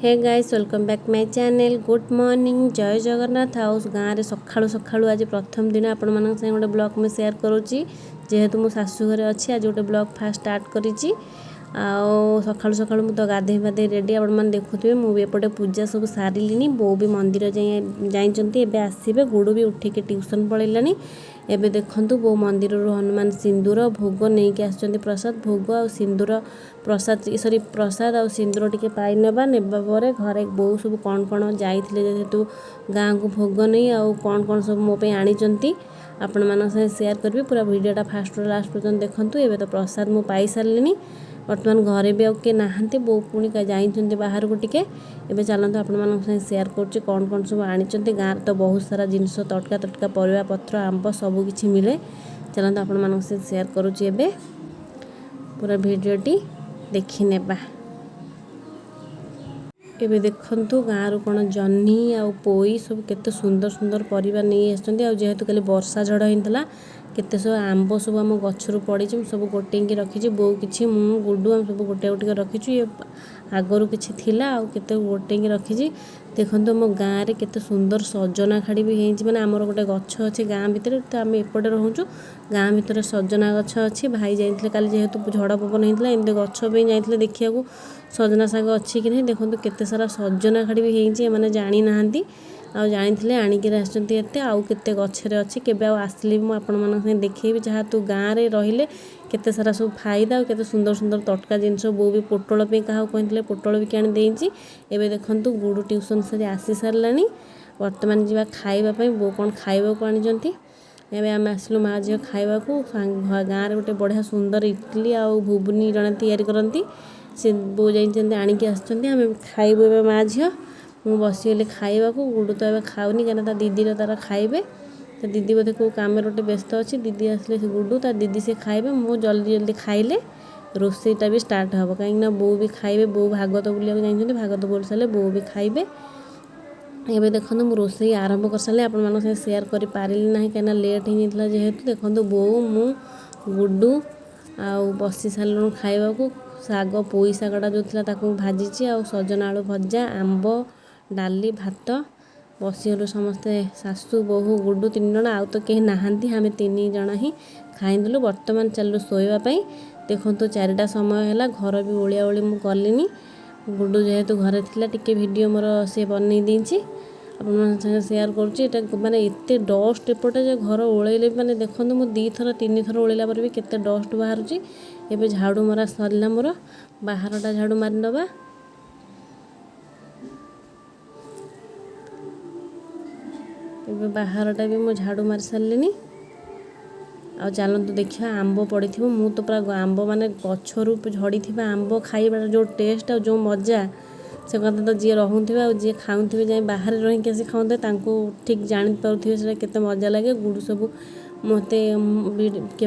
hey guys welcome back my channel good morning जय जगन्नाथ आउ गाँव में सकाळु सकाळु आज प्रथम दिन आपण मान संगे गोटे ब्लॉग में शेयर करुच्ची जेहेतु मो शाशु घरे अच्छी आज गोटे ब्लॉग फास्ट स्टार्ट करिची आउ सकाळु सकाळु मु तो गाधे पाधे रेडी आपण मैंने देखुए मुझे एपटे पूजा सब सारे बो भी मंदिर जाइए आसवे गुड़ भी उठिक ट्यूशन पलैलानी एबे देखंतु बो मंदिर हनुमान सिंदूर भोग नहीं कि आसुचंती प्रसाद भोग आ सिंदूर प्रसाद सॉरी प्रसाद आ सिंदूर टिके पाई नेबा पर घरे बो सब कौन कौन जाइए जेहेतु गाँ को भोग नहीं आ कौन सब मो पे आनिचंती आपण मान शेयर करी पूरा वीडियोटा फास्ट लास्ट पर्यटन देखंतु एबे तो प्रसाद मु पाई सारलिनी बर्तमान घरे भी आउ किए नहांती बो पुणी जाइंट बाहर को टिके एबे चलते आपण मान शेयर करुच्ची कौन कौन सब आनिचंती गाँव तो बहुत सारा जिनस तटका तटका परिवा पत्र आंब सब किछि मिले चलते आपण मान शेयर करुच्ची एबे पूरा वीडियोटी देखि नेबा एबे देखंतु गाँव कौन जह्नी आ पोई सब केते सुंदर सुंदर परिवा नहीं आसचंती आ जेहेतु कल वर्षा झड़ होता केते सब आंब सब आम गचर पड़ी सब गोटे रखी बो कि मु गुडू आम सब गोटे गोटे रखीचु ये आगरू किछि थिला आ केते गोटे रखी देखो मो गाँव में केते सुंदर सजना खाड़ी भी होती माने आमर गोटे गछ अच्छे गाँ भितर तो आम एपटे रोचु गाँ भितर सजना गछ अच्छी भाई जाइए कल जेहेतु झड़ पवन होता एमती गछ भी जाइए देखा सजना शाग अच्छी कि नहीं देखो केते सारा सजना खाड़ी भी होती मैंने जानी ना आउ जानी आणिक आसते आउ केते गछरे अच्छी केबे आसली भी आपण मन देखी जहाँ तू गाँव में रहिले केते सारा सब फायदा और केते सुंदर सुंदर तटका जिनस बो भी पोटल पे क्या कहते पोटल भी किणी देती एवं देखूँ गुड़ ट्यूशन से आसी सारा बर्तमान जा खावाई बो कौन खावा को आनी एवं आम आसलु माँ झील खावा गाँव में गोटे बढ़िया सुंदर इडली आउ घुगुनी जड़े या करती से बो जाइए आणिक आम खाइबू माँ झील मु बसीगली खावा गुड़ तो ए खाऊनी कहीं दीदी तार खाइबे तो दीदी बोधे कौ कम गोटे व्यस्त अच्छी दीदी आसले से गुडू तार दीदी से खाइबे मु जल्दी जल्दी खाइले रोसईटा भी स्टार्ट हम कहीं बो भी खाइबे बो भागवत बुलिया जाइए भागवत बोल सारे बो भी खाइबे एबे देखो मु रोसई आरंभ कर सारे आपण मान शेयर कर पारि ना कहीं लेट हो जेहेतु देखो बो मु गुडू आउ बसी सारू खावा शाग पोई शागटा जो था भाजी आ सजना आलू भजा आंब डाली भात बसीगलु समस्ते शाशु बोहू गुडू 3 जण आउ तो कहीं नहांती आम 3 जण ही खाईदेलु बर्तमान चलु शोवाई देखो 4टा समय है घर भी ओलिया ओली मु कलिनी गुडू जेहेतु घरे थिला टिके वीडियो मोर से बनई देछि अपन शेयर करुच्ची माने एते डस्ट एपटे जे घर ओलैले माने देखो मु 2 थर 3 थर ओलैला पर भी केते डस्ट बाहरुची एबे झाड़ू मरा सरला मोर बाहरटा झाड़ू मारी नबा एबे बाहरटा भी मु झाड़ू मारी सारलिनी आ चलतु देखिए आंब पड़ी थी मु तो पूरा आंब माने गछरू झड़ी थी आंब खाइबा जो टेस्ट आ जो मजा से कथा तो जी रहूथे जी खाऊे जाए बाहर रहीकि आसी खाऊे ठीक जानीपे से केते मजा लगे गुड़ सब मते के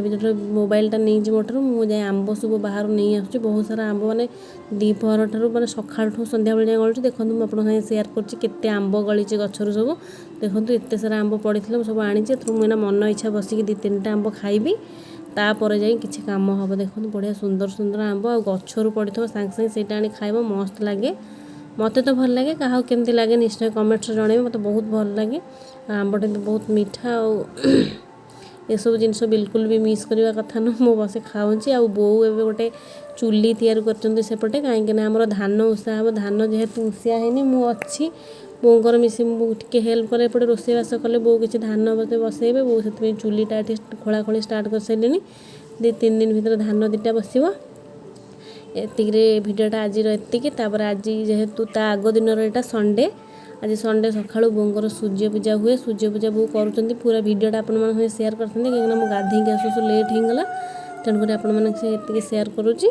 मोबाइलटा नहीं मोटर मुझे आंब सब बाहर नहीं आसुची बहुत सारा आंब मैंने दीपहर ठार मैं सका संध्या बेले जाए गलुची देखो मुझे आपको शेयर करते आंब गलीचे गचर सब देखो एत सारा आंब पड़ी सब आनी मुझे मन इच्छा बसिक 2-3टा आंब खाइबी तापर जाए कि कम हम देखो बढ़िया सुंदर सुंदर आंब आ गचर पड़ी सागे सागे से आनी खाइब मस्त लगे मत तो भल लगे क्या केमती लगे निश्चय कमेंट्स जन मत बहुत भल लगे आंबटा तो बहुत मीठा ये सब जिनस बिल्कुल भी मिस करवा कथा नुह मो बस खाऊँगी आ बो ए गोटे चुली तैयार करपटे कहीं आमर धान उषा हम धान जेहेतु उषिया है मुझी बोर मिसी मुझे हेल्प करे एपटे रोसईवास कले बो किसी धान बसैबे बो से चुलीटा खोला खोली स्टार्ट कर सारे 2-3 दिन भर धान 2टा बसो एतिकरे भिडियोटा आज एतिपर आज जेहेतु ता आग दिन यहाँ संडे आज संडे सका बोर सूर्य पूजा हुए सूर्य पूजा बो कर पूरा भिडियोटा आपने शेयर करते कहीं मुझे गाधे आसू लेट होगला तेणुक आपने शेयर करुच्ची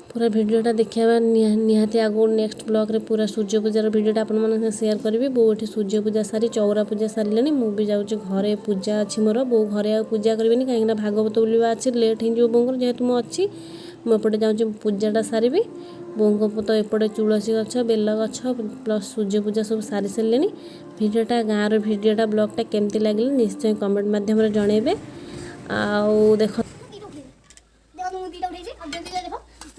पूरा भिडियोटा देखा निहाती आगो नेक्स्ट ब्लॉग रे पूरा सूर्य पूजार भिडियोटा आपने शेयर करी बो ये सूर्य पूजा सारी चौरा पूजा सारे मुझे जाऊँगी घरे पूजा अच्छी मोर बो घरे पूजा करी कहीं भागवत बुलवा अच्छी लेट हो बोर जेहेतु मुझे मुझे जाऊँगी पूजाटा सारी बोंग तो एपटे तुलसी गछ बेल गछ प्लस सूर्य पूजा सब सारी सारे भिडियोटा गाँव भिडियोटा ब्लॉगटा केमती लगे निश्चय कमेंट मध्यम जनइबे आउ देख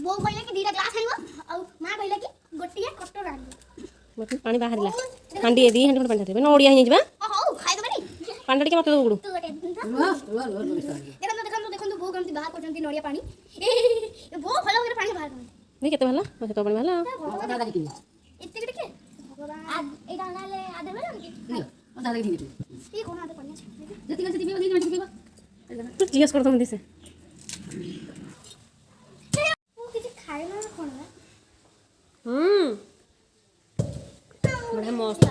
बो कहले कि 2टा ग्लास आनिबो आ मां कहले कि गोटिए कटोरी पानी बाहर हांडी दी हांडी पानी ढारे ओडिया ही जिबा हौ खाइ दबनी पानी ढाड़ी के मत गुडू तू गटे देखन बो गमती बाहर करजंती नडिया पानी ए बो भलो होरे पानी बाहर कर नहीं केते भला मते तो पानी भला इत्ते के भगवान आ एटा नाले आदे बेला कि नहीं दादा के ठीक है ई कोन आदे पानी जति गल जति पीबा जति पीबा तू जिज्ञास कर तुम दिसे वो किसी खाए ना कोन बड़ा मस्त